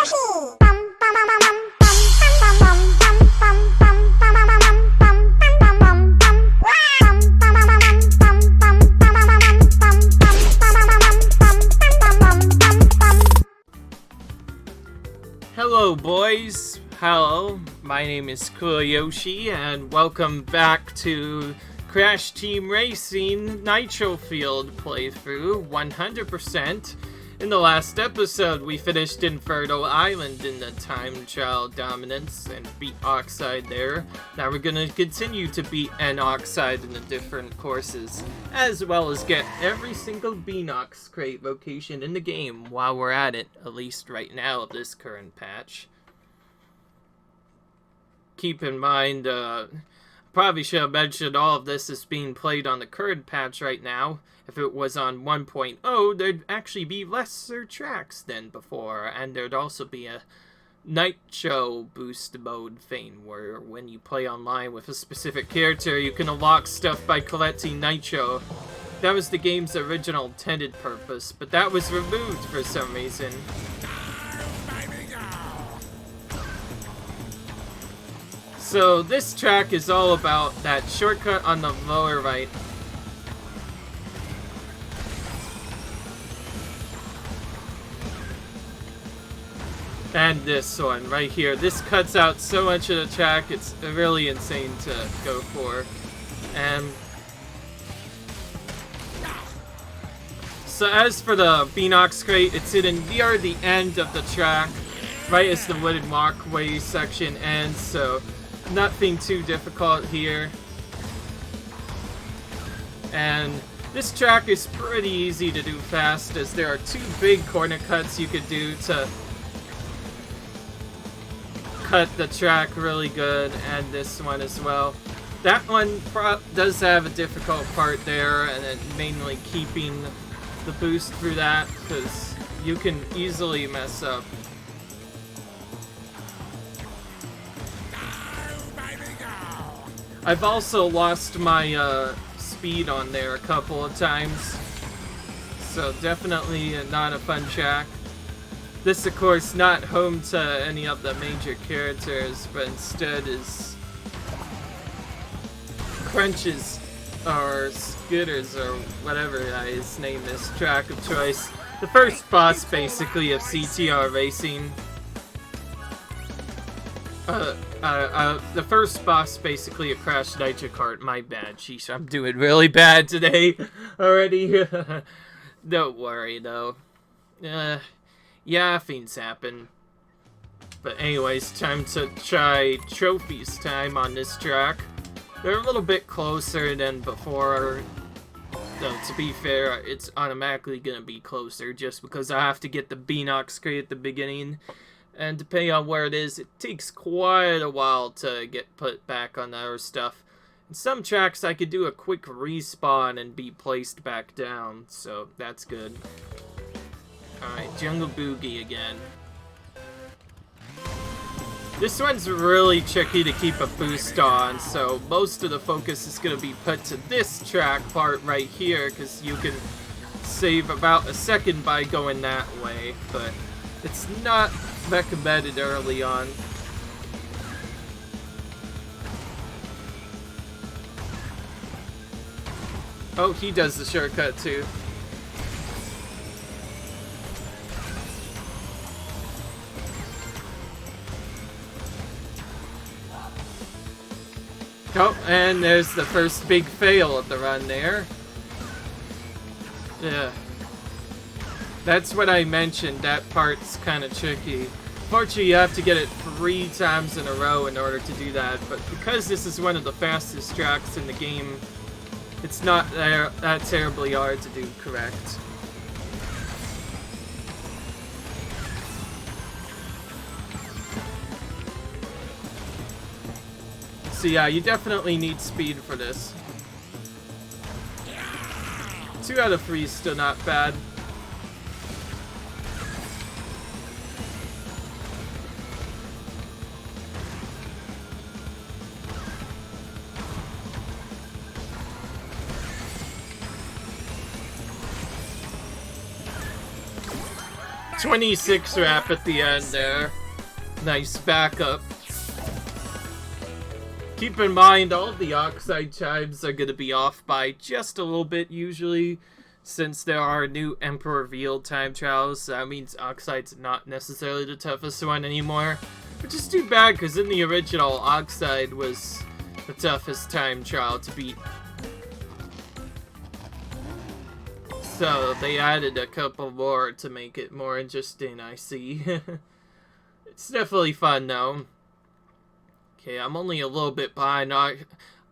Hello boys, hello, my name is Yoshi, and welcome back to Crash Team Racing Nitro Field playthrough 100%. In the last episode, we finished Inferno Island in the time trial dominance and beat Oxide there. Now we're gonna continue to beat Oxide in the different courses, as well as get every single Beanox crate location in the game while we're at it, at least right now, this current patch. Keep in mind, probably should have mentioned all of this is being played on the current patch right now. If it was on 1.0, there'd actually be lesser tracks than before, and there'd also be a Nitro boost mode thing, where when you play online with a specific character, you can unlock stuff by collecting Nitro. That was the game's original intended purpose, but that was removed for some reason. So this track is all about that shortcut on the lower right. And this one right here. This cuts out so much of the track, it's really insane to go for. And so as for the Beanox crate, it's hidden near the end of the track, right as the wooden walkway section ends, so nothing too difficult here. And this track is pretty easy to do fast, as there are two big corner cuts you could do to cut the track really good, and this one as well. That one does have a difficult part there, and then mainly keeping the boost through that, because you can easily mess up. I've also lost my speed on there a couple of times, so definitely not a fun track. This, of course, not home to any of the major characters, but instead is Crunches, or Skitters, or whatever his name is, track of choice. The first boss, basically, of CTR Racing. The first boss, basically, of Crash Nitro Kart. My bad, sheesh, I'm doing really bad today already. Don't worry, though. Yeah, things happen. But anyways, time to try trophies time on this track. They're a little bit closer than before. Though, to be fair, it's automatically gonna be closer just because I have to get the Beanox crate at the beginning. And depending on where it is, it takes quite a while to get put back on the other stuff. In some tracks, I could do a quick respawn and be placed back down, so that's good. Alright, Jungle Boogie again. This one's really tricky to keep a boost on, so most of the focus is going to be put to this track part right here, because you can save about a second by going that way, but it's not recommended early on. Oh, he does the shortcut too. Oh, and there's the first big fail of the run there. Yeah. That's what I mentioned, that part's kind of tricky. Fortunately, you have to get it 3 times in a row in order to do that, but because this is one of the fastest tracks in the game, it's not that terribly hard to do correct. So yeah, you definitely need speed for this. 2 out of 3 is still not bad. 26 wrap at the end there. Nice backup. Keep in mind, all of the Oxide chimes are going to be off by just a little bit usually, since there are new Emperor revealed time trials. So that means Oxide's not necessarily the toughest one anymore, which is too bad because in the original, Oxide was the toughest time trial to beat. So they added a couple more to make it more interesting, I see. It's definitely fun though. Okay, I'm only a little bit behind. I'm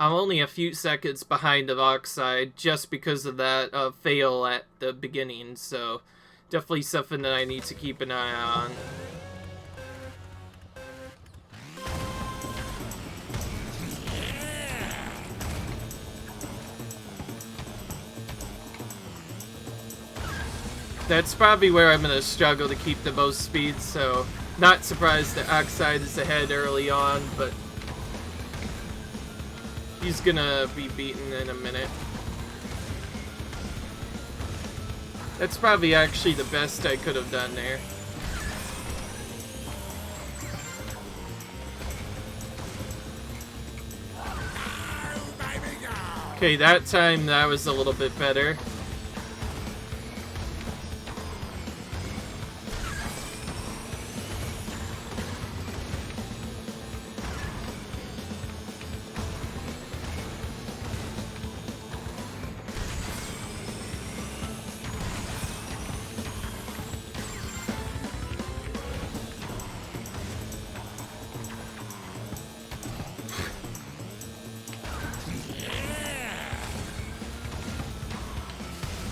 only a few seconds behind of Oxide just because of that fail at the beginning. So definitely something that I need to keep an eye on. That's probably where I'm going to struggle to keep the most speed, so not surprised that Oxide is ahead early on, but he's going to be beaten in a minute. That's probably actually the best I could have done there. Okay, that time that was a little bit better.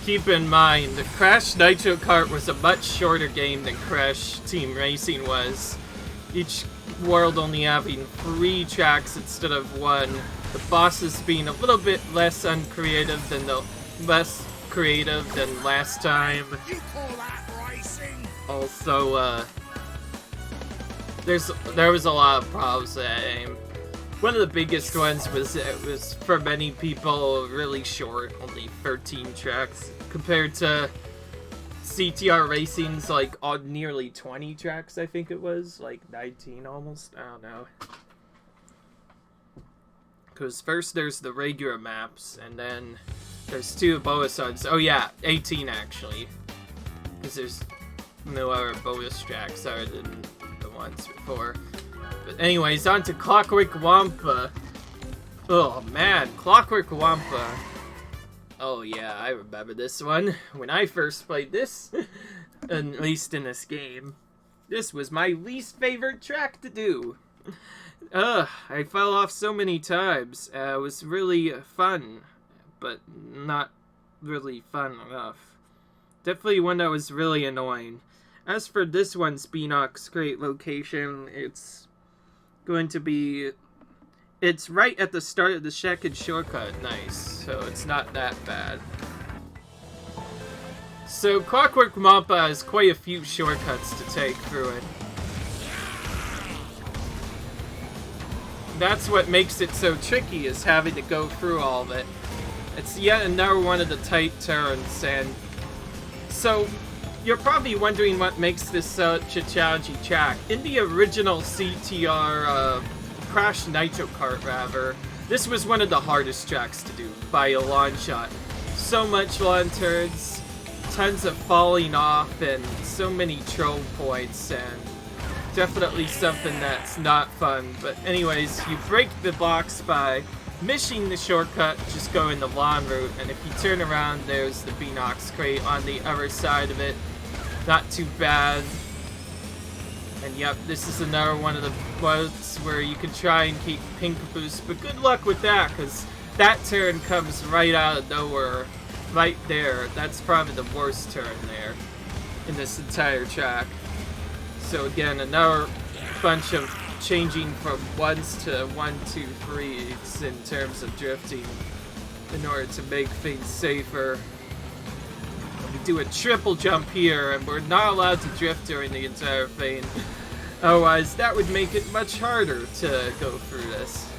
Keep in mind, Crash Nitro Kart was a much shorter game than Crash Team Racing was. Each world only having 3 tracks instead of 1. The bosses being a little bit less uncreative than last time. You call that racing? Also, there was a lot of problems with that game. One of the biggest ones was it was for many people really short, only 13 tracks, compared to CTR Racing's like on nearly 20 tracks, I think it was, like 19 almost, I don't know. Because first there's the regular maps, and then there's 2 bonus ones. Oh yeah, 18 actually. Because there's no other bonus tracks other than the ones before. But anyways, on to Clockwork WUMPA. Oh man, Clockwork WUMPA. Oh yeah, I remember this one. When I first played this, at least in this game, this was my least favorite track to do. I fell off so many times. It was really fun, but not really fun enough. Definitely one that was really annoying. As for this one's Beanox Crate location, it's going to be... It's right at the start of the second shortcut, nice, so it's not that bad. So Clockwork WUMPA has quite a few shortcuts to take through it. That's what makes it so tricky, is having to go through all of it. It's yet another one of the tight turns, and so you're probably wondering what makes this such a challenging track. In the original CTR Crash Nitro Kart, rather, this was one of the hardest tracks to do by a long shot. So much long turns, tons of falling off, and so many troll points, and definitely something that's not fun. But anyways, you break the box by missing the shortcut, just go in the long route, and if you turn around, there's the Beanox Crate on the other side of it. Not too bad. And yep, this is another one of the ones where you can try and keep pink boost, but good luck with that, because that turn comes right out of nowhere, right there. That's probably the worst turn there in this entire track. So again, another bunch of changing from 1s to 1, 2, 3s in terms of drifting in order to make things safer. We do a triple jump here, and we're not allowed to drift during the entire thing. Otherwise, that would make it much harder to go through this.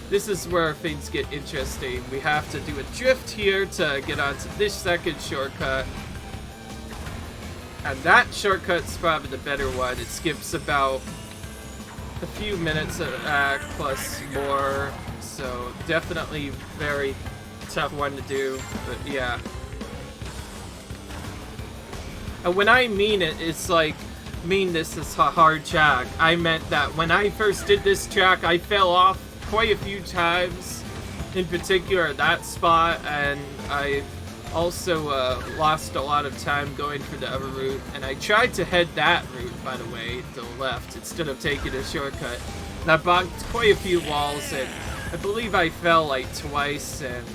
This is where things get interesting. We have to do a drift here to get onto this second shortcut. And that shortcut's probably the better one. It skips about a few minutes of act plus more, so definitely very tough one to do, but yeah. And when I mean it, it's like, this is a hard track. I meant that when I first did this track, I fell off quite a few times, in particular that spot, and I also lost a lot of time going for the other route, and I tried to head that route, by the way, to the left, instead of taking a shortcut. And I bumped quite a few walls, and I believe I fell like twice, and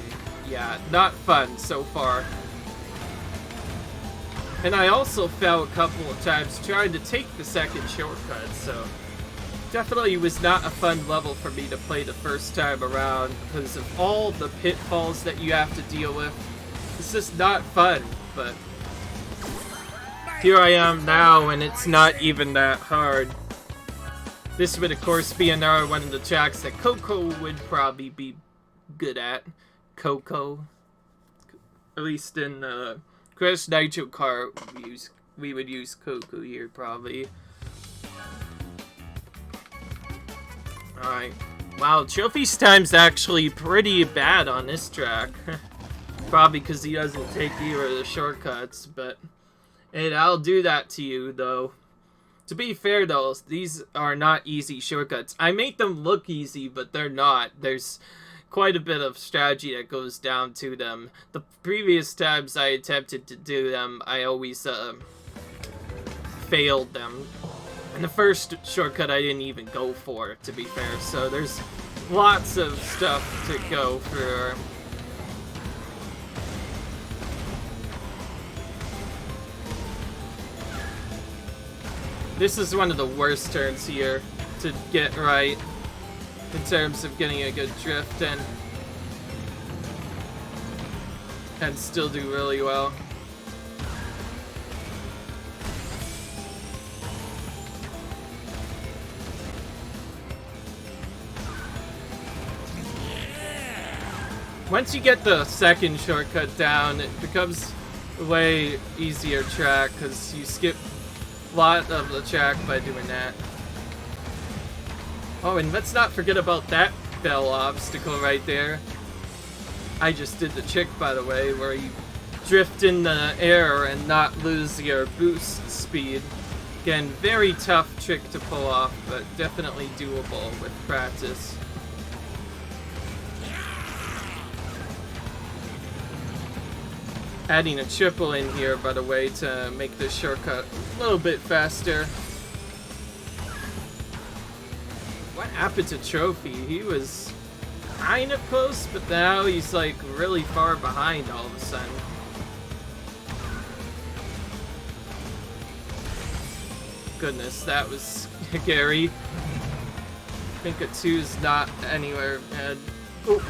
yeah, not fun so far. And I also fell a couple of times trying to take the second shortcut, so definitely was not a fun level for me to play the first time around because of all the pitfalls that you have to deal with. It's just not fun, but here I am now, and it's not even that hard. This would, of course, be another one of the tracks that Coco would probably be good at. Coco. At least in Crash Nitro Kart, we would use Coco here, probably. Alright. Wow, Trophy's time's actually pretty bad on this track. Probably because he doesn't take either of the shortcuts, but I'll do that to you, though. To be fair, though, these are not easy shortcuts. I make them look easy, but they're not. There's quite a bit of strategy that goes down to them. The previous times I attempted to do them, I always failed them. And the first shortcut I didn't even go for, to be fair. So there's lots of stuff to go for. This is one of the worst turns here to get right in terms of getting a good drift in and still do really well. Once you get the second shortcut down, it becomes a way easier track because you skip a lot of the track by doing that. Oh, and let's not forget about that bell obstacle right there. I just did the trick, by the way, where you drift in the air and not lose your boost speed. Again, very tough trick to pull off, but definitely doable with practice. Adding a triple in here, by the way, to make this shortcut a little bit faster. What happened to Trophy? He was kind of close, but now he's like really far behind all of a sudden. Goodness, that was scary. I think a 2 is not anywhere ahead. Oh.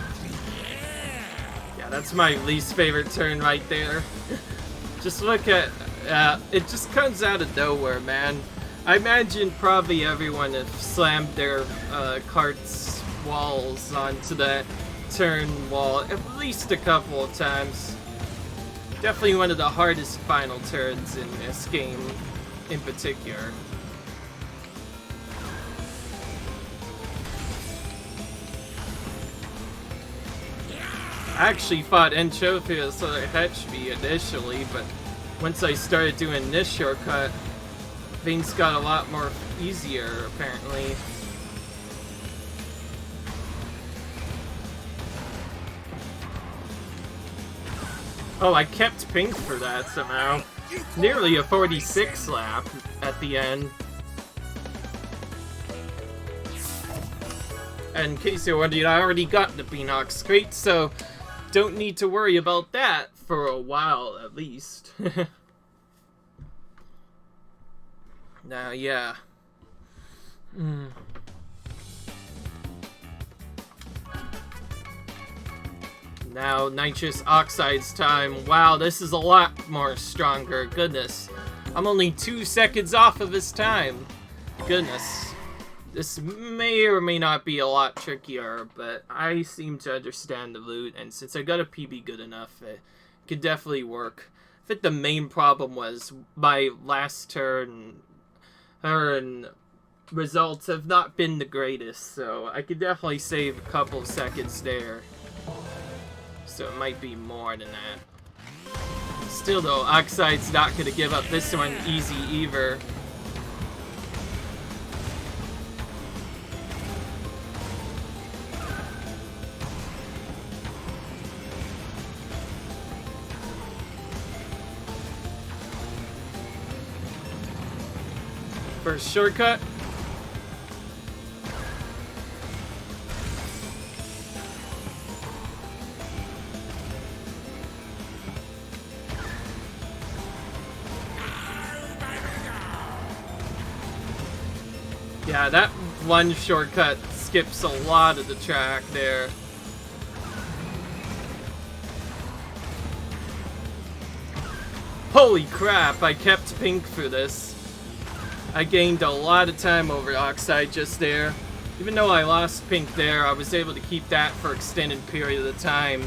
Yeah, that's my least favorite turn right there. Just look at, it just comes out of nowhere, man. I imagine probably everyone have slammed their cart's walls onto that turn wall at least a couple of times. Definitely one of the hardest final turns in this game in particular. I actually thought Trophy was sort of hedged me initially, but once I started doing this shortcut, things got a lot more easier, apparently. Oh, I kept pink for that somehow. Nearly a 46 lap at the end. And in case you're wondering, I already got the Beanox crate, so don't need to worry about that for a while, at least. Now, yeah. Now, Nitrous Oxide's time. Wow, this is a lot more stronger. Goodness. I'm only 2 seconds off of his time. Goodness. This may or may not be a lot trickier, but I seem to understand the loot, and since I got a PB good enough, it could definitely work. I think the main problem was my last turn results have not been the greatest, so I could definitely save a couple seconds there. So it might be more than that. Still though, Oxide's not gonna give up this one easy either. First shortcut. Yeah, that one shortcut skips a lot of the track there. Holy crap, I kept pink for this. I gained a lot of time over Oxide just there. Even though I lost pink there, I was able to keep that for extended period of time.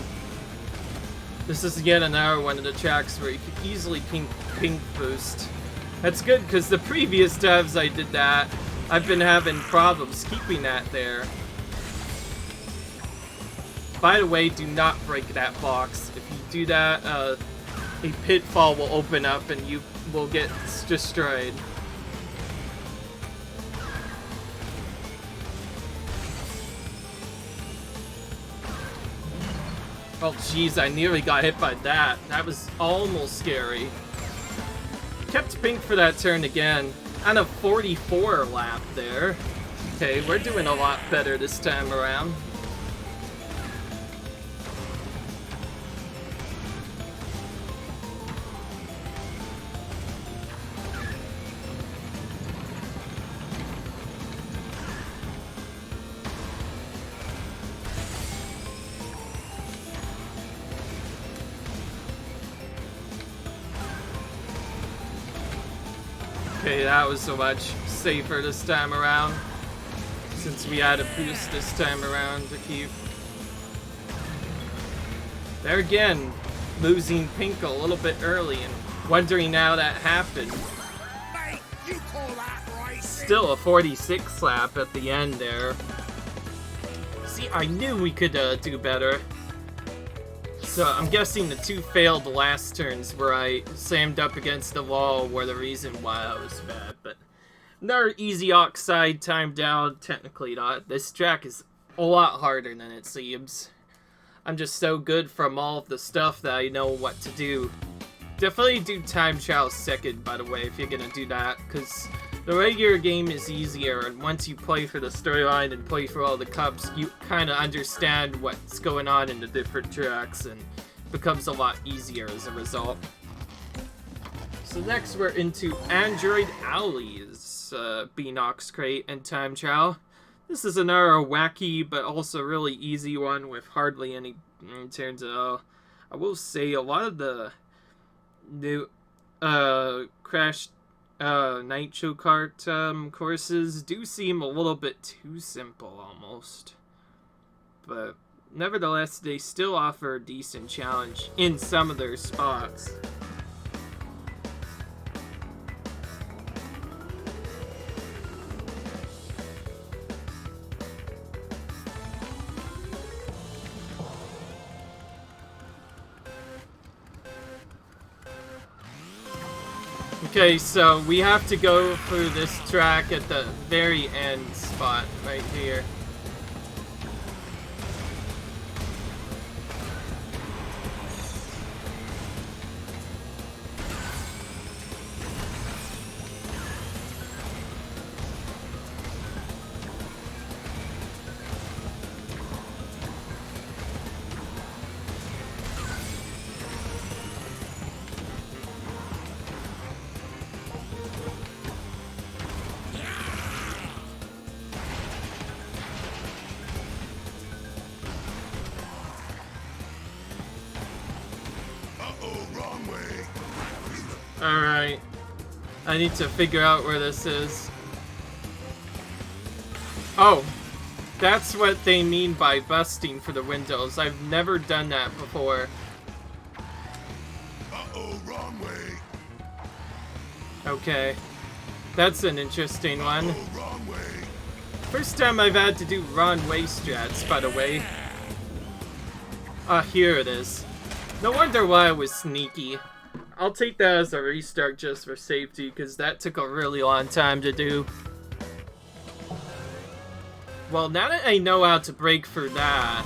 This is yet another one of the tracks where you could easily pink boost. That's good, because the previous times I did that, I've been having problems keeping that there. By the way, do not break that box. If you do that, a pitfall will open up and you will get destroyed. Oh jeez, I nearly got hit by that. That was almost scary. Kept pink for that turn again. On a 44 lap there. Okay, we're doing a lot better this time around. Okay, that was so much safer this time around, since we had a boost this time around to keep. There again, losing pink a little bit early and wondering how that happened. Mate, you call that racing? Still a 46 lap at the end there. See, I knew we could do better. So I'm guessing the two failed last turns where I slammed up against the wall were the reason why I was bad. But another easy Oxide time down. Technically not. This track is a lot harder than it seems. I'm just so good from all of the stuff that I know what to do. Definitely do time trial second, by the way, if you're gonna do that, because the regular game is easier, and once you play for the storyline and play for all the cups, you kind of understand what's going on in the different tracks, and it becomes a lot easier as a result. So next we're into Android Alley's Beanox Crate and time trial. This is another wacky but also really easy one with hardly any turns at all. I will say a lot of the new Crash Nitro Kart courses do seem a little bit too simple almost. But nevertheless, they still offer a decent challenge in some of their spots. Okay, so we have to go through this track at the very end spot right here. Alright. I need to figure out where this is. Oh. That's what they mean by busting for the windows. I've never done that before. Uh-oh, wrong way. Okay. That's an interesting one. Oh, wrong way. First time I've had to do wrong way strats, by the way. Ah, here it is. No wonder why I was sneaky. I'll take that as a restart just for safety, because that took a really long time to do. Well, now that I know how to break for that,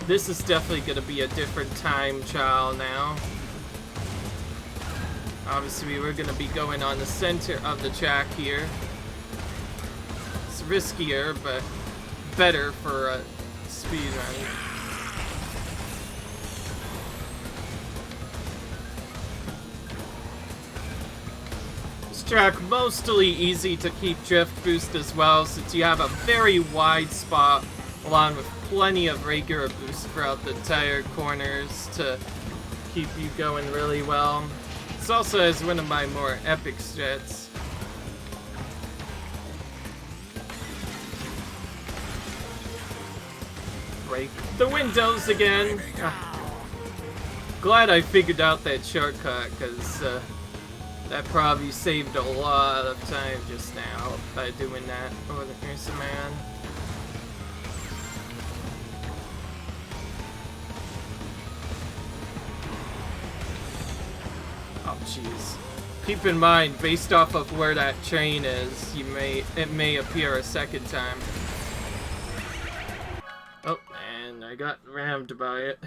this is definitely going to be a different time trial now. Obviously, we're going to be going on the center of the track here. It's riskier, but better for a speedrun. This track mostly easy to keep drift boost as well, since you have a very wide spot along with plenty of regular boost throughout the entire corners to keep you going really well. This also is one of my more epic strats. Break the windows again. Glad I figured out that shortcut, because that probably saved a lot of time just now by doing that. Oh, there's a man. Oh, jeez. Keep in mind, based off of where that train is, it may appear a second time. Oh, and I got rammed by it.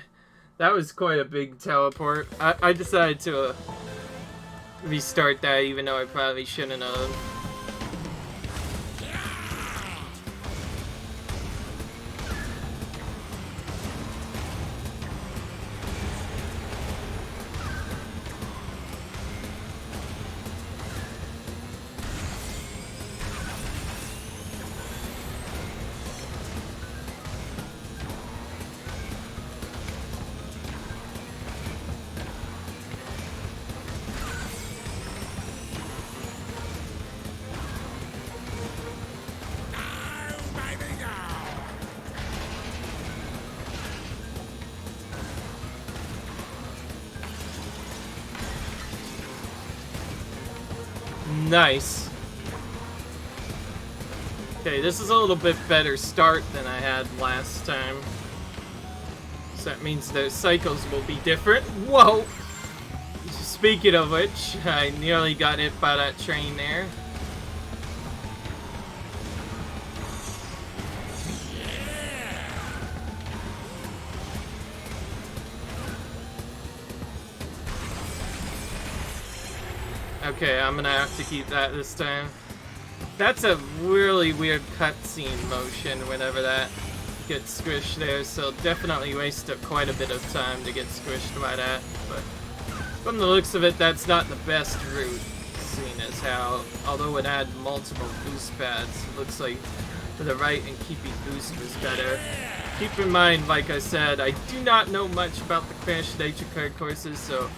That was quite a big teleport. I decided to restart that, even though I probably shouldn't have. Nice. Okay, this is a little bit better start than I had last time. So that means the cycles will be different. Whoa! Speaking of which, I nearly got hit by that train there. Okay, I'm gonna have to keep that this time. That's a really weird cutscene motion whenever that gets squished there, so definitely wasted quite a bit of time to get squished by that. But from the looks of it, that's not the best route, seeing as how, although it had multiple boost pads, it looks like to the right and keeping boost was better. Keep in mind, like I said, I do not know much about the Crash Nitro Kart courses, so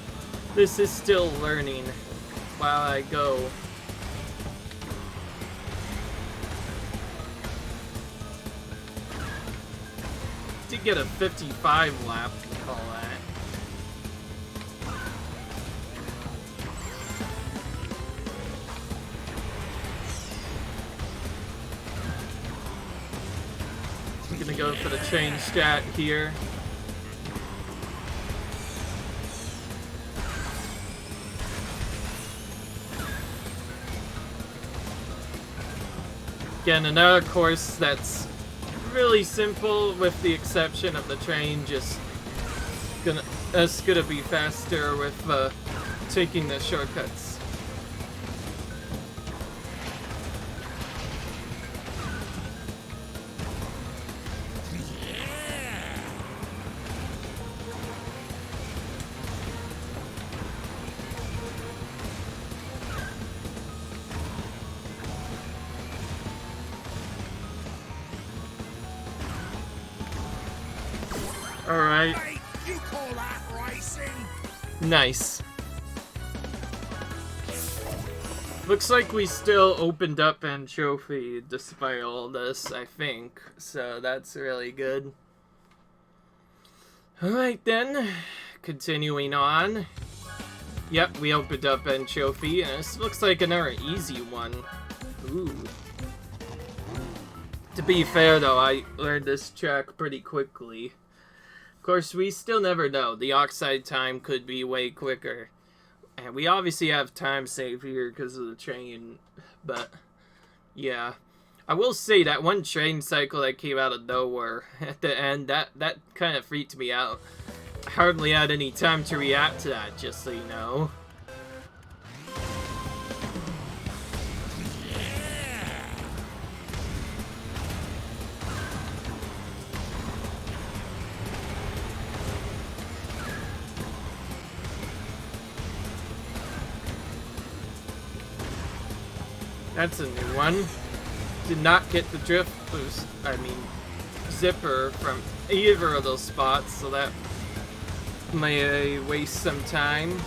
this is still learning while I go. Did get a 55 lap, we call that. I'm gonna go for the train strat here. Again, another course that's really simple, with the exception of the train. Just gonna be faster with taking the shortcuts. Alright. Hey, you call that racing? Nice. Looks like we still opened up an trophy despite all this, I think. So that's really good. Alright then. Continuing on. Yep, we opened up Anchovy, and this looks like another easy one. Ooh. To be fair, though, I learned this track pretty quickly. Of course, we still never know. The Oxide time could be way quicker. And we obviously have time save here because of the train. But, yeah. I will say that one train cycle that came out of nowhere at the end, that kind of freaked me out. I hardly had any time to react to that, just so you know. That's a new one. Did not get the drift boost, zipper from either of those spots, so that may waste some time.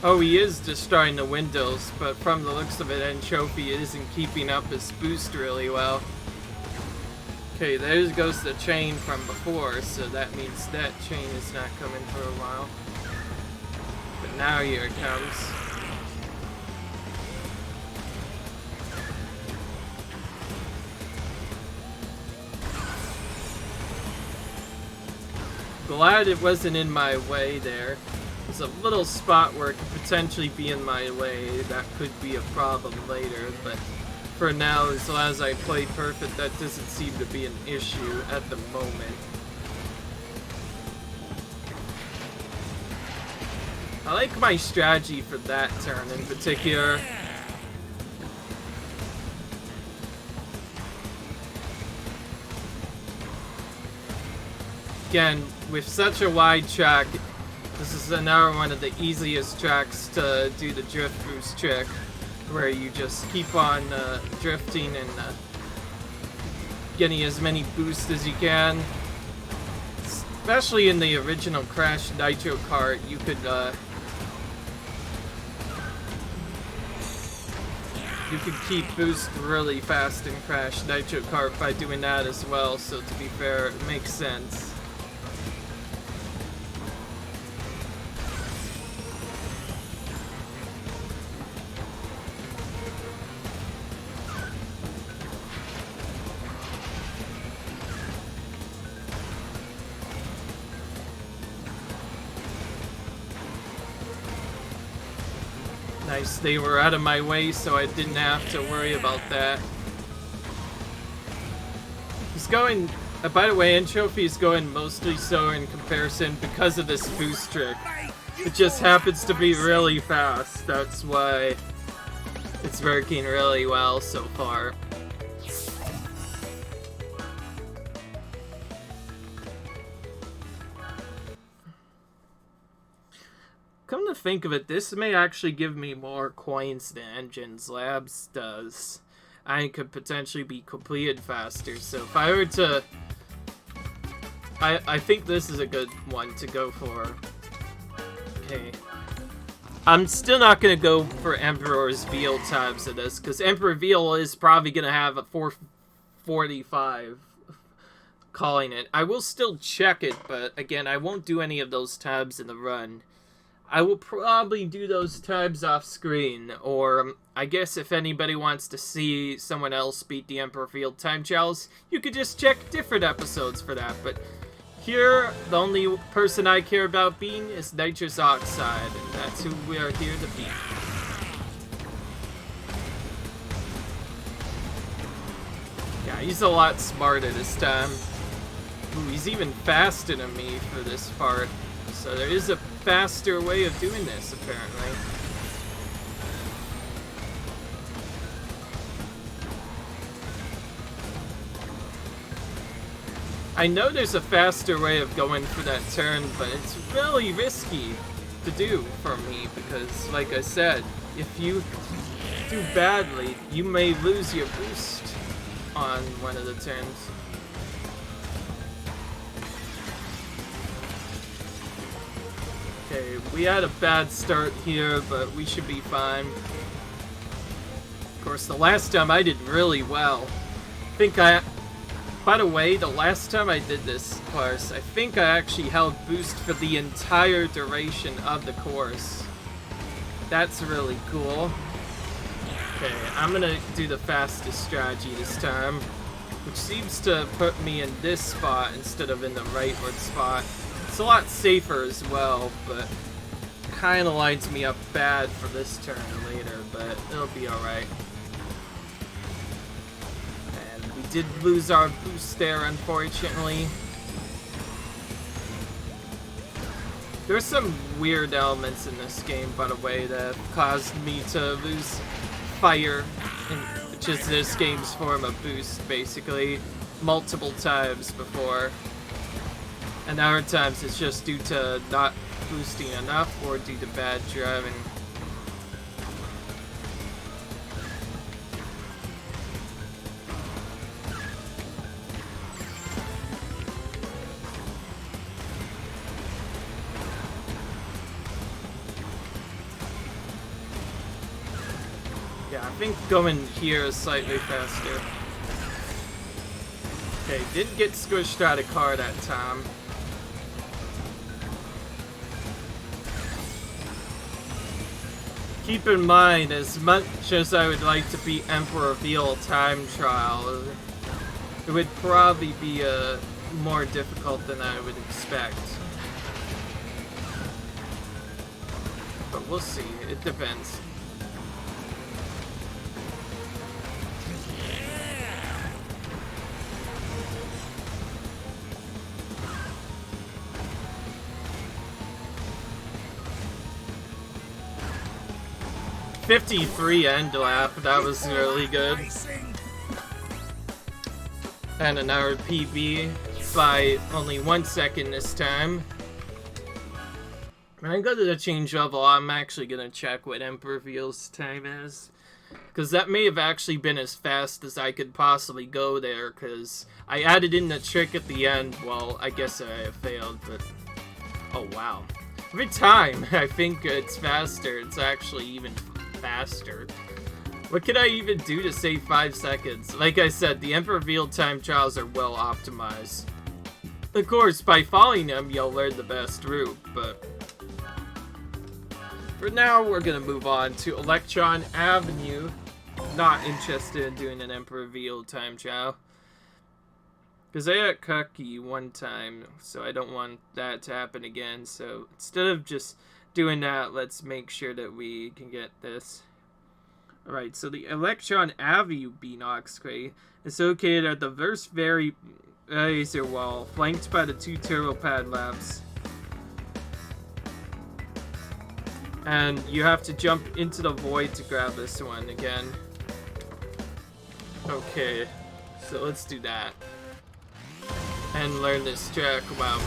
Oh, he is destroying the windows, but from the looks of it, Anchovy isn't keeping up his boost really well. Okay, there goes the chain from before, so that means that chain is not coming for a while. But now here it comes. Glad it wasn't in my way there. There's a little spot where it could potentially be in my way. That could be a problem later, but for now, as long as I play perfect, that doesn't seem to be an issue at the moment. I like my strategy for that turn in particular. Again, with such a wide track, this is another one of the easiest tracks to do the drift boost trick, where you just keep on drifting and getting as many boosts as you can. Especially in the original Crash Nitro kart, you could keep boost really fast in Crash Nitro kart by doing that as well. So to be fair, it makes sense. Nice, they were out of my way, so I didn't have to worry about that. He's going, by the way, Anchovy is going mostly slow in comparison because of this boost trick. It just happens to be really fast, that's why it's working really well so far. Come to think of it, this may actually give me more coins than Engines Labs does. I could potentially be completed faster, so if I were to... I think this is a good one to go for. Okay. I'm still not going to go for Emperor's Veal times of this, because Emperor Veal is probably going to have a 445 calling it. I will still check it, but again, I won't do any of those tabs in the run. I will probably do those tabs off screen, or I guess if anybody wants to see someone else beat the Emperor Field time challenge, you could just check different episodes for that. But here, the only person I care about beating is Nitrous Oxide, and that's who we are here to beat. Yeah, he's a lot smarter this time. Ooh, he's even faster than me for this part. So there is a faster way of doing this, apparently. I know there's a faster way of going for that turn, but it's really risky to do for me because, like I said, if you do badly, you may lose your boost on one of the turns. Okay, we had a bad start here, but we should be fine. Of course, the last time I did really well. By the way, the last time I did this course, I think I actually held boost for the entire duration of the course. That's really cool. Okay, I'm gonna do the fastest strategy this time, which seems to put me in this spot instead of in the rightward spot. It's a lot safer as well, but kind of lines me up bad for this turn later, but it'll be alright. And we did lose our boost there, unfortunately. There's some weird elements in this game, by the way, that caused me to lose fire, which is this game's form of boost, basically, multiple times before. And other times it's just due to not boosting enough or due to bad driving. Yeah, I think going here is slightly faster. Okay, didn't get squished out of car that time. Keep in mind, as much as I would like to beat Emperor Veal time trial, it would probably be more difficult than I would expect. But we'll see, it depends. .53 end lap, that was really good. And another PB by only 1 second this time. When I go to the change level, I'm actually gonna check what Emperor Veal's time is. Because that may have actually been as fast as I could possibly go there, because I added in the trick at the end. Well, I guess I failed, but... oh wow. Every time I think it's faster, it's actually even faster. What can I even do to save 5 seconds? Like I said, the Emperor Veal time trials are well optimized. Of course, by following them, you'll learn the best route, but... for now, we're gonna move on to Electron Avenue. Not interested in doing an Emperor Veal time trial. Because I got cocky one time, so I don't want that to happen again. So instead of just doing that, let's make sure that we can get this. Alright, so the Electron Avenue Beanox crate is located at the Verse Laser Wall, flanked by the 2 turbo pad labs. And you have to jump into the void to grab this one again. Okay, so let's do that. And learn this track. Wow.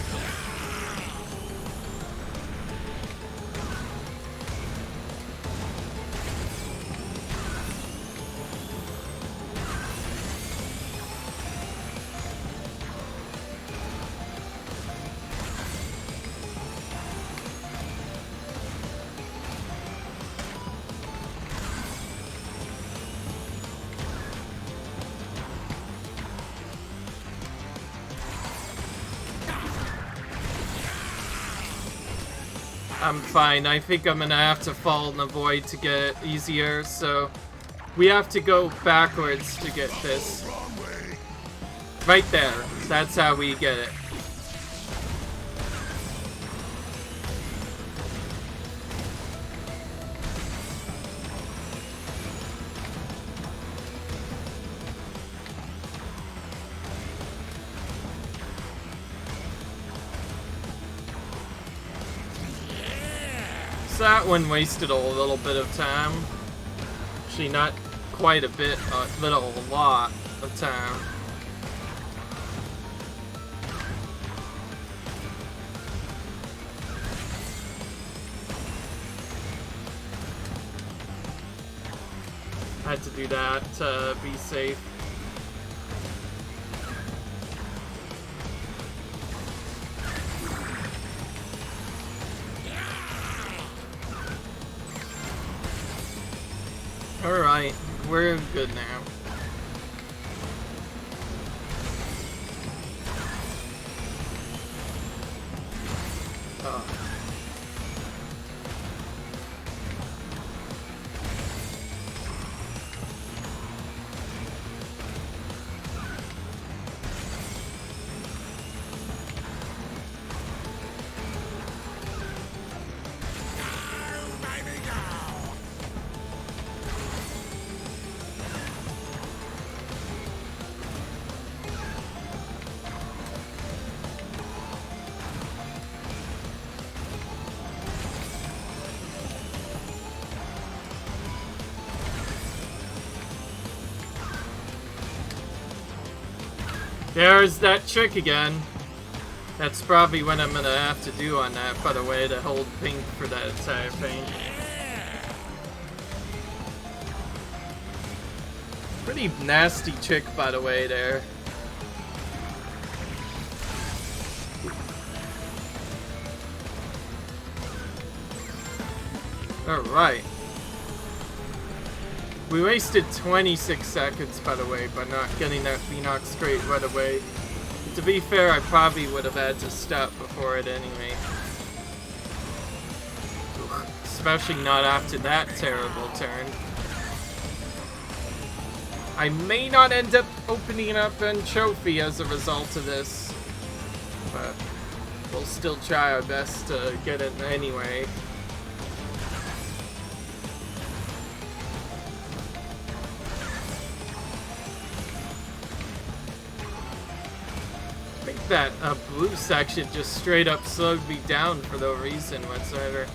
I'm fine. I think I'm gonna have to fall in the void to get it easier, so we have to go backwards to get this. Right there. That's how we get it. So that one wasted a little bit of time. Actually, not quite a bit, a lot of time. I had to do that to be safe. Alright, we're good now. Oh. There's that trick again. That's probably what I'm gonna have to do on that, by the way, to hold pink for that entire thing. Pretty nasty trick, by the way, there. Alright. We wasted 26 seconds, by the way, by not getting that Phoenix straight right away. But to be fair, I probably would have had to stop before it anyway. Especially not after that terrible turn. I may not end up opening up a trophy as a result of this, but we'll still try our best to get it anyway. That blue section just straight up slowed me down for no reason whatsoever.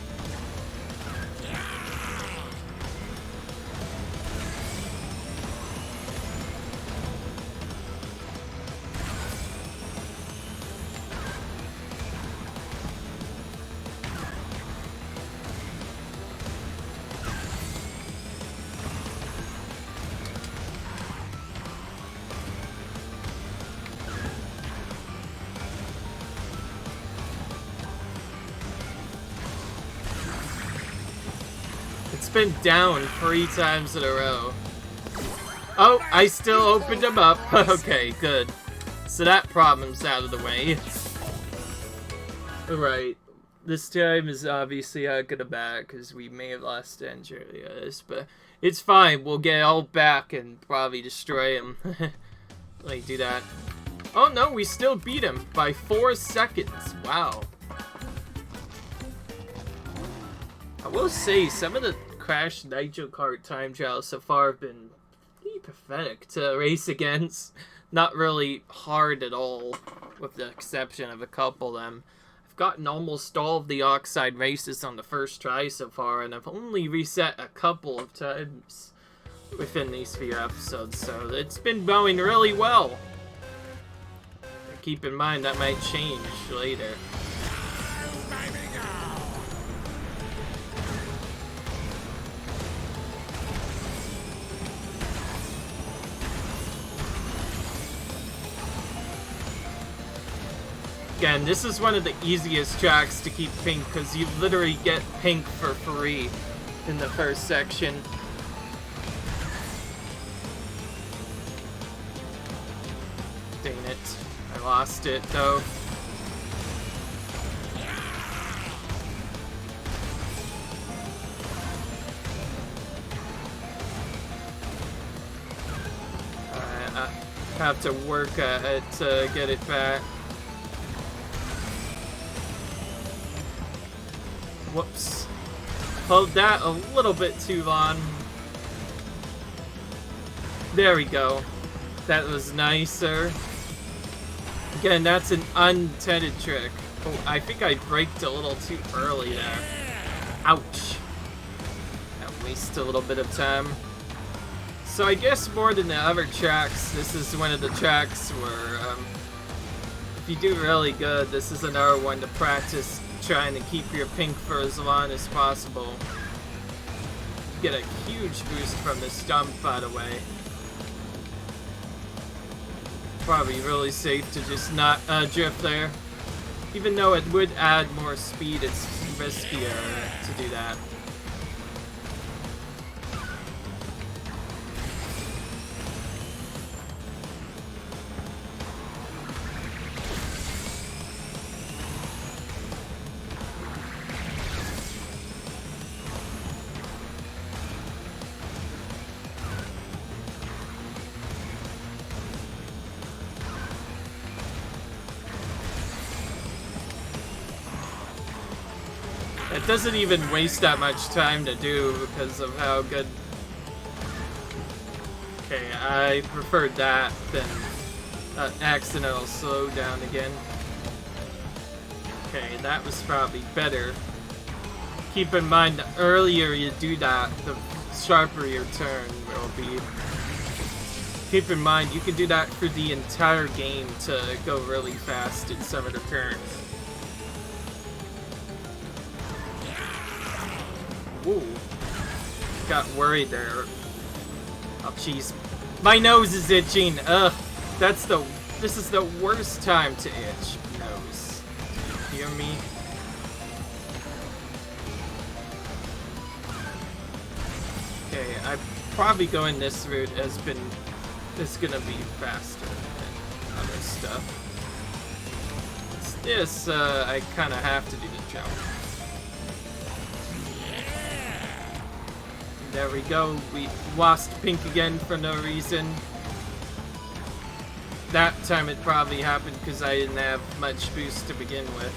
Been down 3 times in a row. Oh, I still opened them up. Okay, good. So that problem's out of the way. Alright. This time is obviously not gonna back because we may have lost Andreas, but it's fine. We'll get all back and probably destroy him. Like, do that. Oh no, we still beat him by 4 seconds. Wow. I will say, some of the Crash Nitro Kart time trials so far have been pretty pathetic to race against. Not really hard at all, with the exception of a couple of them. I've gotten almost all of the Oxide races on the first try so far, and I've only reset a couple of times within these few episodes, so it's been going really well. Keep in mind that might change later. Again, this is one of the easiest tracks to keep pink because you literally get pink for free in the first section. Dang it. I lost it though. I have to work at it to get it back. Whoops. Hold that a little bit too long. There we go. That was nicer. Again, that's an unintended trick. Oh, I think I braked a little too early there. Ouch. That wastes a little bit of time. So I guess more than the other tracks, this is one of the tracks where, if you do really good, this is another one to practice trying to keep your pink for as long as possible. Get a huge boost from this jump, by the way. Probably really safe to just not drift there. Even though it would add more speed, it's riskier to do that. It doesn't even waste that much time to do because of how good... Okay, I preferred that than accidental slowdown again. Okay, that was probably better. Keep in mind, the earlier you do that, the sharper your turn will be. Keep in mind, you can do that for the entire game to go really fast in some of the turns. Ooh. Got worried there. Oh, jeez. My nose is itching. Ugh. This is the worst time to itch. Nose. Hear me? Okay, I'm probably going this route it's gonna be faster than other stuff. This, I kinda have to do the jump. There we go, we lost pink again for no reason. That time it probably happened because I didn't have much boost to begin with.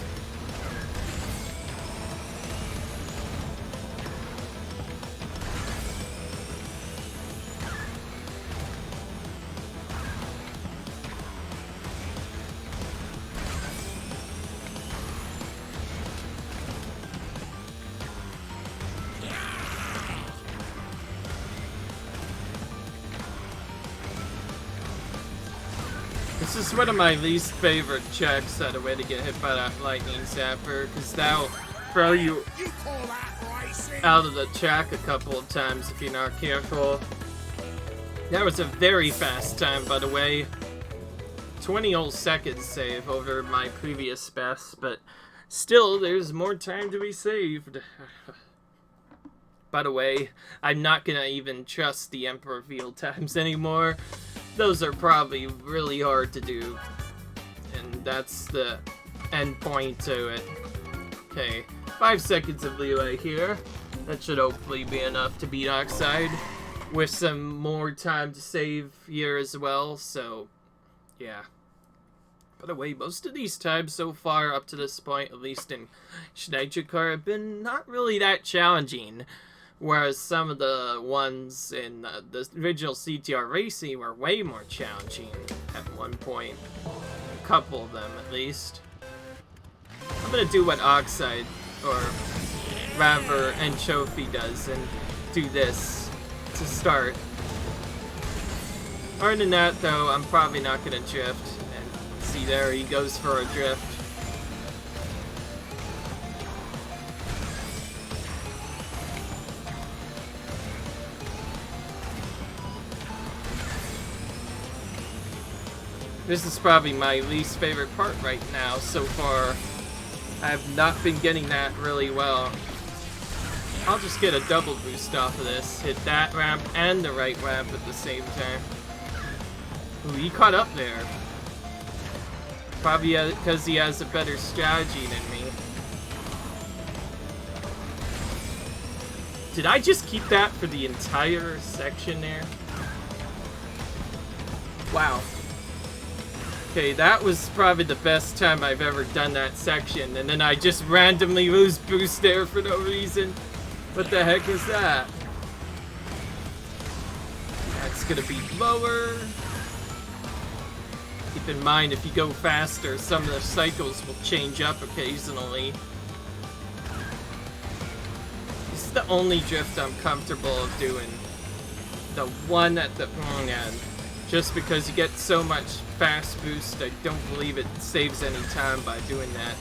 This is one of my least favorite checks at a way to get hit by that lightning zapper, because that'll throw you out of the track a couple of times if you're not careful. That was a very fast time, by the way. 20 whole seconds save over my previous best, but still, there's more time to be saved. By the way, I'm not gonna even trust the Emperor field times anymore. Those are probably really hard to do, and that's the end point to it. Okay, 5 seconds of leeway here. That should hopefully be enough to beat Oxide, with some more time to save here as well, so yeah. By the way, most of these times so far up to this point, at least in Nitro, have been not really that challenging. Whereas some of the ones in the original CTR Racing were way more challenging at one point. A couple of them, at least. I'm gonna do what Oxide, or rather Anchovy does, and do this to start. Other than that, though, I'm probably not gonna drift. And see, there he goes for a drift. This is probably my least favorite part right now so far. I have not been getting that really well. I'll just get a double boost off of this. Hit that ramp and the right ramp at the same time. Ooh, he caught up there. Probably because he has a better strategy than me. Did I just keep that for the entire section there? Wow. Okay, that was probably the best time I've ever done that section, and then I just randomly lose boost there for no reason. What the heck is that? That's gonna be lower. Keep in mind, if you go faster, some of the cycles will change up occasionally. This is the only drift I'm comfortable of doing. The one at the wrong end. Just because you get so much fast boost, I don't believe it saves any time by doing that.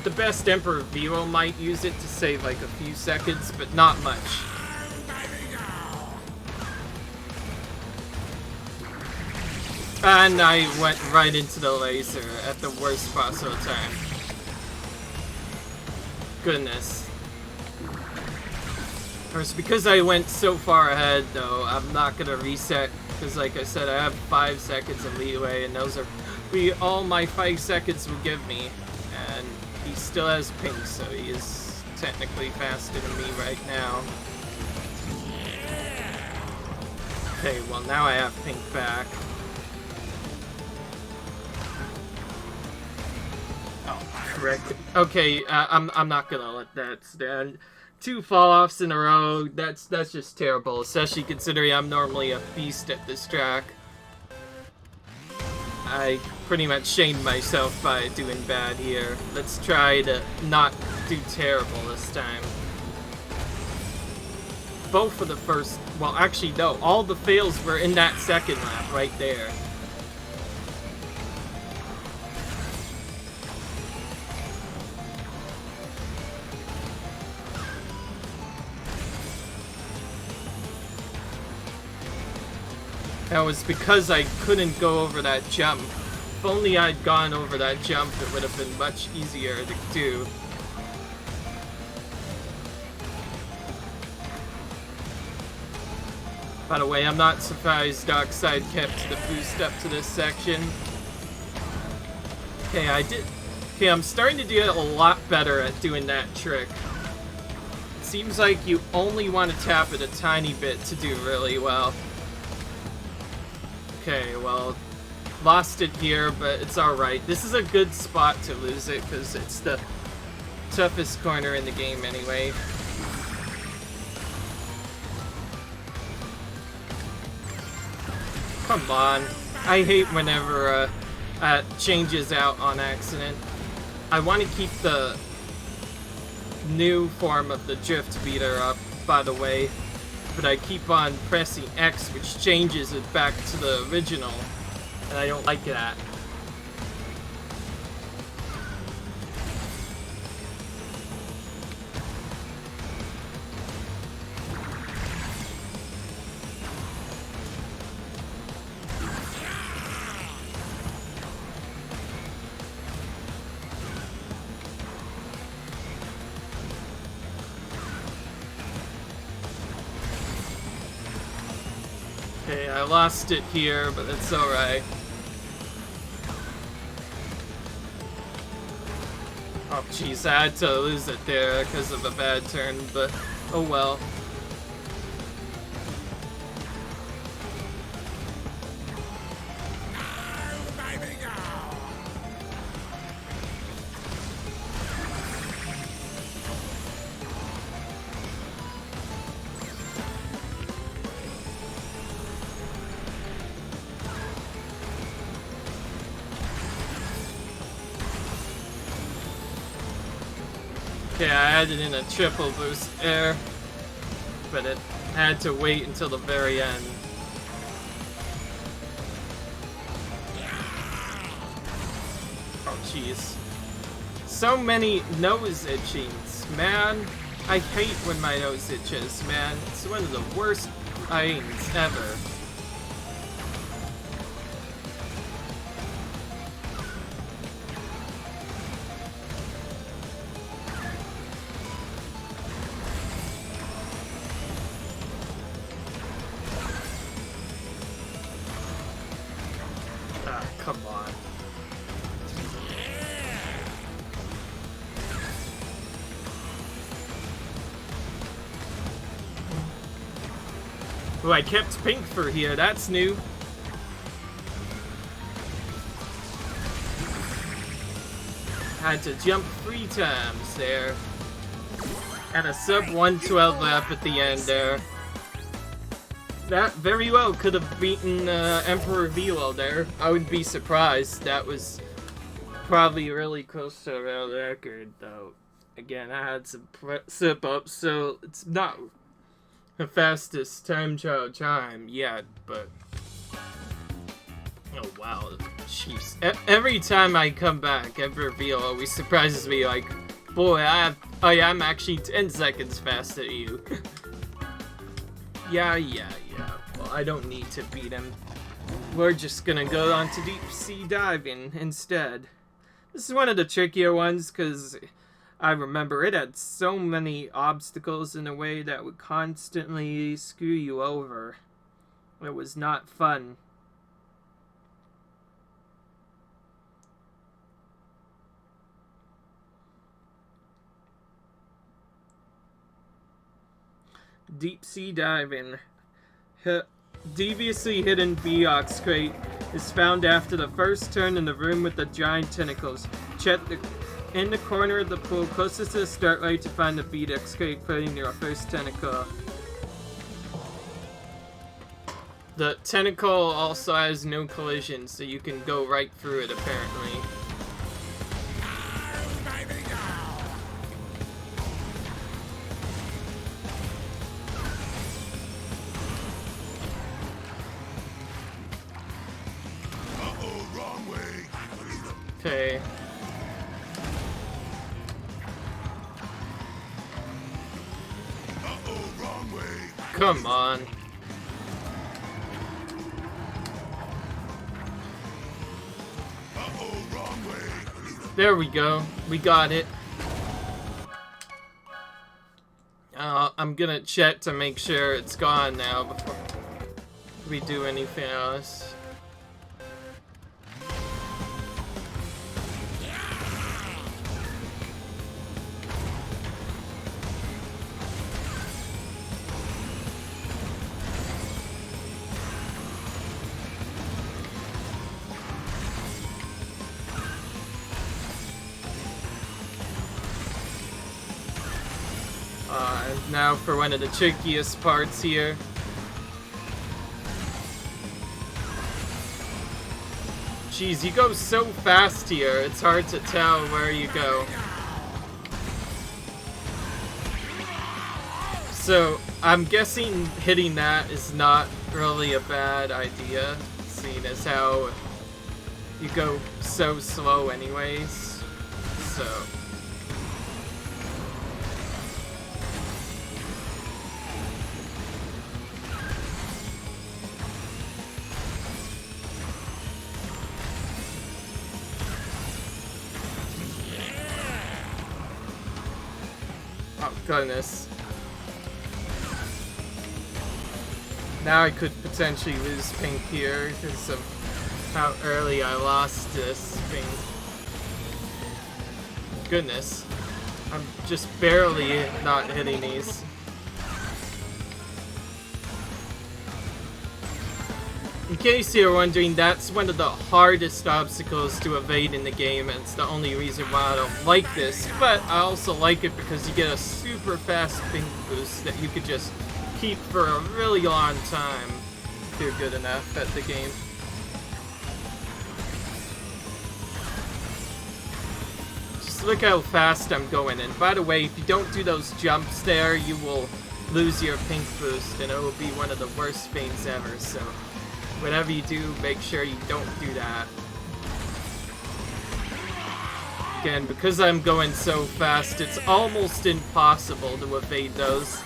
The best Emperor Vero might use it to save like a few seconds, but not much. And I went right into the laser at the worst possible time. Goodness. Of course, because I went so far ahead, though, I'm not gonna reset. Because, like I said, I have 5 seconds of leeway, and those are all my 5 seconds will give me. And he still has pink, so he is technically faster than me right now. Okay, well, now I have pink back. Oh, correctly. Okay, I'm not gonna let that stand. 2 fall-offs in a row, that's just terrible, especially considering I'm normally a beast at this track. I pretty much shamed myself by doing bad here. Let's try to not do terrible this time. Both of the first... Well, actually, no. All the fails were in that second lap right there. That was because I couldn't go over that jump. If only I'd gone over that jump, it would have been much easier to do. By the way, I'm not surprised Oxide kept the boost up to this section. Okay, I'm starting to do a lot better at doing that trick. It seems like you only want to tap it a tiny bit to do really well. Okay, well, lost it here, but it's alright. This is a good spot to lose it, because it's the toughest corner in the game anyway. Come on. I hate whenever changes out on accident. I want to keep the new form of the drift beater up, by the way. But I keep on pressing X, which changes it back to the original, and I don't like that. Okay, I lost it here, but it's alright. Oh jeez, I had to lose it there because of a bad turn, but oh well. Okay, I added in a triple boost there, but it had to wait until the very end. Oh jeez. So many nose itchings, man. I hate when my nose itches, man. It's one of the worst things ever. Come on. Oh, I kept pink for here. That's new. Had to jump 3 times there. And a sub 112 lap at the end there. That very well could have beaten Emperor Velo there. I would be surprised. That was probably really close to a world record, though. Again, I had some slip-ups, so it's not the fastest time trial time yet, but... Oh, wow. Jeez. Every time I come back, Emperor Velo always surprises me, like, boy, I'm actually 10 seconds faster than you. Yeah. Well, I don't need to beat him. We're just gonna go on to deep sea diving instead. This is one of the trickier ones because I remember it had so many obstacles in a way that would constantly screw you over. It was not fun. Deep sea diving. Deviously hidden Beox crate is found after the first turn in the room with the giant tentacles. Check In the corner of the pool, closest to the start light to find the bead, escape putting your first tentacle. The tentacle also has no collision, so you can go right through it, apparently. Okay. Come on. There we go. We got it. I'm gonna check to make sure it's gone now before we do anything else. Now for one of the trickiest parts here. Jeez, you go so fast here, it's hard to tell where you go. So, I'm guessing hitting that is not really a bad idea, seeing as how you go so slow anyways. So... Oh, goodness. Now I could potentially lose pink here because of how early I lost this pink. Goodness. I'm just barely not hitting these. In case you're wondering, that's one of the hardest obstacles to evade in the game, and it's the only reason why I don't like this, but I also like it because you get a super fast ping boost that you could just keep for a really long time if you're good enough at the game. Just look how fast I'm going, and by the way, if you don't do those jumps there, you will lose your pink boost, and it will be one of the worst things ever, so... Whatever you do, make sure you don't do that. Again, because I'm going so fast, it's almost impossible to evade those.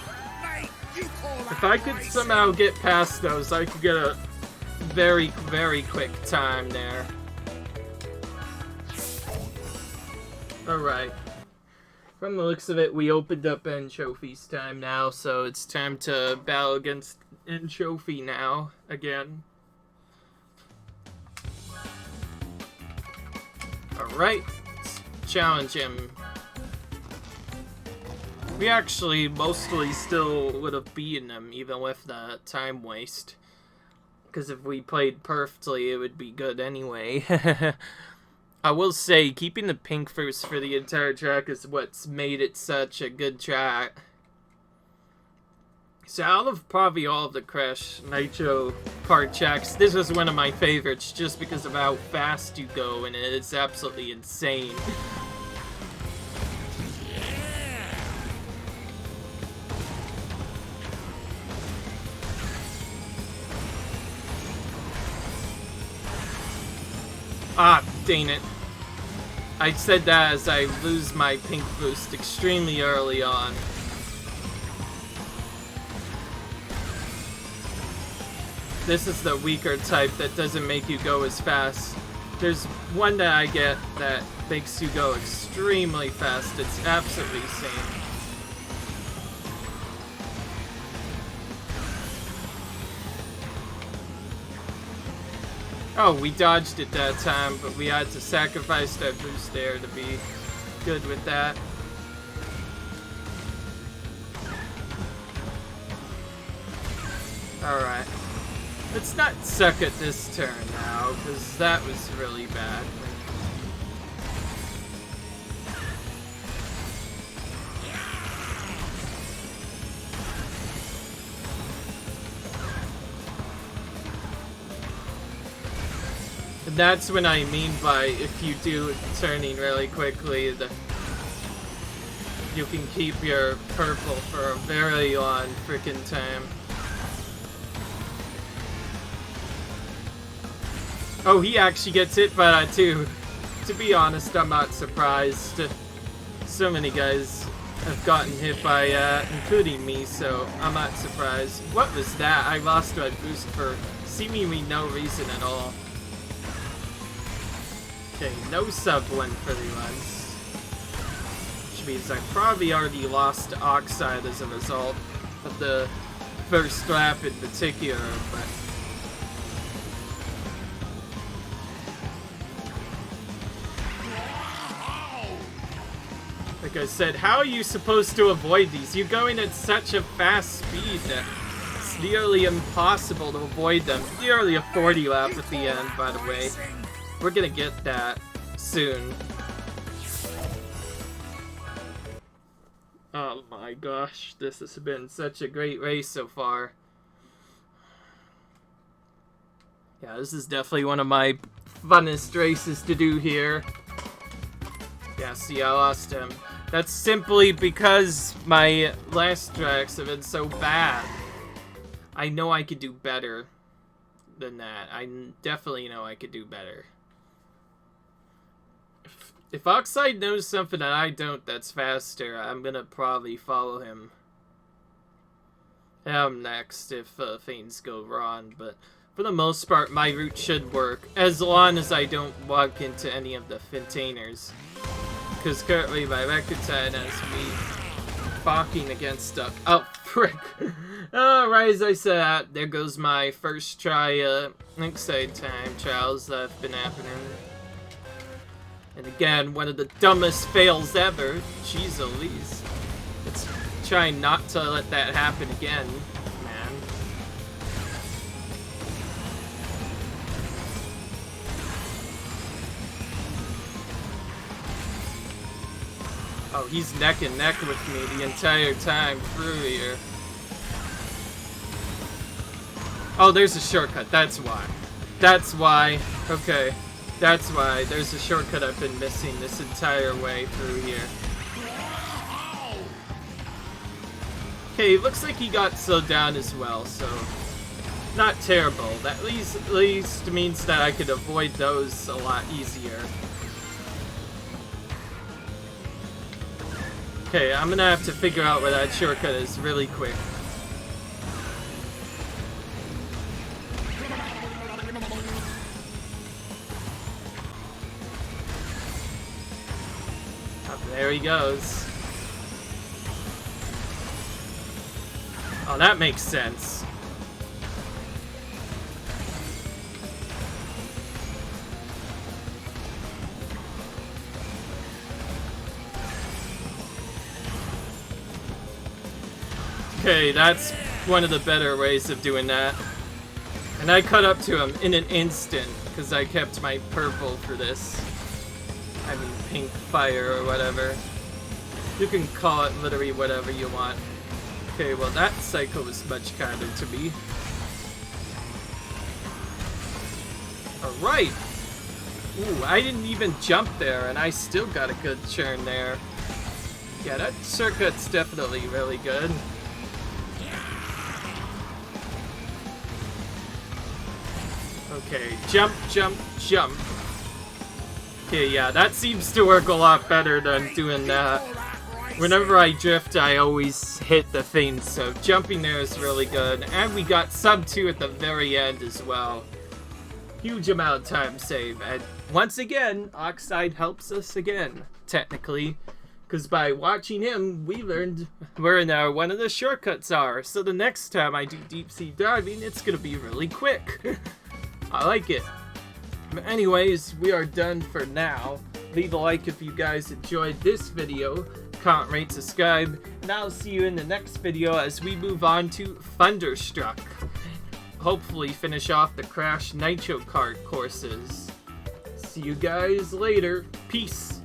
If I could somehow get past those, I could get a very, very quick time there. Alright. From the looks of it, we opened up Trophy's time now, so it's time to battle against Trophy now, again. Alright, let's challenge him. We actually mostly still would have beaten him, even with the time waste. Because if we played perfectly, it would be good anyway. I will say, keeping the pink first for the entire track is what's made it such a good track. So out of probably all of the Crash Nitro kart tracks, this was one of my favorites just because of how fast you go, and it's absolutely insane. Ah, dang it. I said that as I lose my pink boost extremely early on. This is the weaker type that doesn't make you go as fast. There's one that I get that makes you go extremely fast. It's absolutely insane. Oh, we dodged it that time, but we had to sacrifice that boost there to be good with that. Alright. Let's not suck at this turn now, because that was really bad. That's what I mean by if you do turning really quickly, you can keep your purple for a very long freaking time. Oh, he actually gets hit by that too. To be honest, I'm not surprised. So many guys have gotten hit by including me, so I'm not surprised. What was that? I lost my boost for seemingly no reason at all. Okay, no sub win for the ones. Which means I probably already lost to Oxide as a result of the first lap in particular, but... Like I said, how are you supposed to avoid these? You're going at such a fast speed that it's nearly impossible to avoid them. Nearly a 40 lap at the end, by the way. We're gonna get that soon. Oh my gosh, this has been such a great race so far. Yeah, this is definitely one of my funnest races to do here. Yeah, see, I lost him. That's simply because my last tracks have been so bad. I know I could do better than that. I definitely know I could do better. If Oxide knows something that I don't that's faster, I'm gonna probably follow him. I'm next if things go wrong, but for the most part, my route should work, as long as I don't walk into any of the containers. Because currently my record time has me balking against stuff. Oh, frick. Right as I said, there goes my first try, Oxide time trials that have been happening. And again, one of the dumbest fails ever. Jeez Louise. Let's try not to let that happen again, man. Oh, he's neck and neck with me the entire time through here. Oh, there's a shortcut. That's why. That's why. Okay. That's why. There's a shortcut I've been missing this entire way through here. Okay, looks like he got slowed down as well, so... Not terrible. That at least means that I could avoid those a lot easier. Okay, I'm gonna have to figure out where that shortcut is really quick. Oh, there he goes. Oh, that makes sense. Okay, that's one of the better ways of doing that. And I caught up to him in an instant, because I kept my purple for this. I mean, pink fire or whatever. You can call it literally whatever you want. Okay, well that cycle was much kinder to me. Alright! Ooh, I didn't even jump there, and I still got a good churn there. Yeah, that circuit's definitely really good. Okay, jump, jump, jump. Okay, yeah, that seems to work a lot better than doing that. Whenever I drift, I always hit the thing, so jumping there is really good. And we got sub 2 at the very end as well. Huge amount of time save. And once again, Oxide helps us again, technically. Because by watching him, we learned where now one of the shortcuts are. So the next time I do deep sea diving, it's going to be really quick. I like it. But anyways, we are done for now. Leave a like if you guys enjoyed this video. Comment, rate, subscribe. And I'll see you in the next video as we move on to Thunderstruck. Hopefully finish off the Crash Nitro Kart courses. See you guys later. Peace.